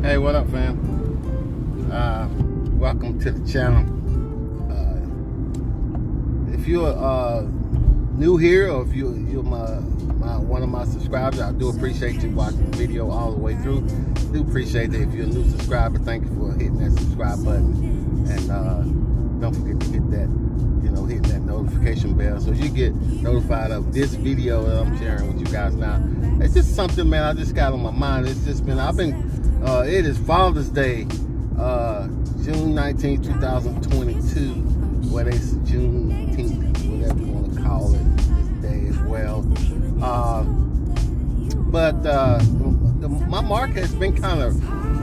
Hey, what up, fam? Welcome to the channel. If you're new here, or if you're one of my subscribers, I do appreciate you watching the video all the way through. I do appreciate it. If you're a new subscriber, thank you for hitting that subscribe button, and don't forget to hit that, hitting that notification bell so you get notified of this video that I'm sharing with you guys now. It's just something, man, I just got on my mind. It's just been, it is Father's Day, June 19, 2022, whether it's Juneteenth, whatever you want to call it, this day as well. My market has been kind of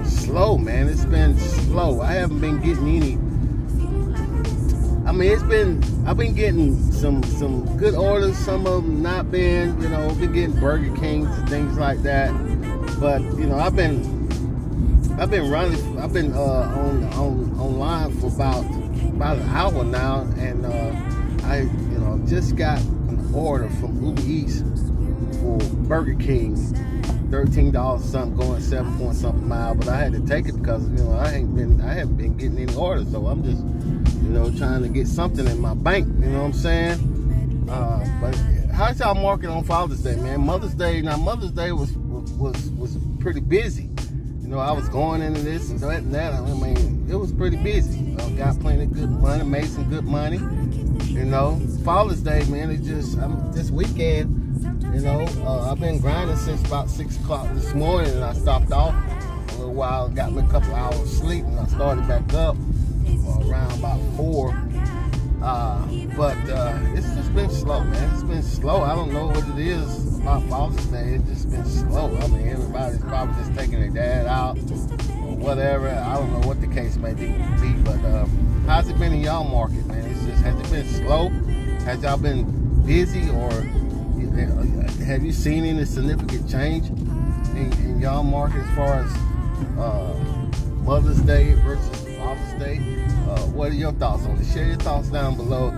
slow, man. It's been slow. I haven't been getting any. I've been getting some good orders. Some of them not been. I've been getting Burger Kings and things like that. But I've been online for about an hour now, and I just got an order from Uber Eats for Burger King, $13 something, going 7 point something mile. But I had to take it because I haven't been getting any orders, so I'm just trying to get something in my bank. You know what I'm saying? But how's y'all market on Father's Day, man? Mother's Day was pretty busy. I was going into this and that and that. It was pretty busy. Got plenty of good money, made some good money. Father's Day, man, this weekend, I've been grinding since about 6 o'clock this morning, and I stopped off a little while, got me a couple hours of sleep, and I started back up around about 4. But it's just been slow, man. It's been slow. I don't know what it is about Father's Day. It's just been slow. Everybody's probably just taking their dad out or whatever. I don't know what the case may be, but how's it been in y'all market, man? Has it been slow? Has y'all been busy, or have you seen any significant change in y'all market as far as Mother's Day versus Father's Day? What are your thoughts on it? Share your thoughts down below.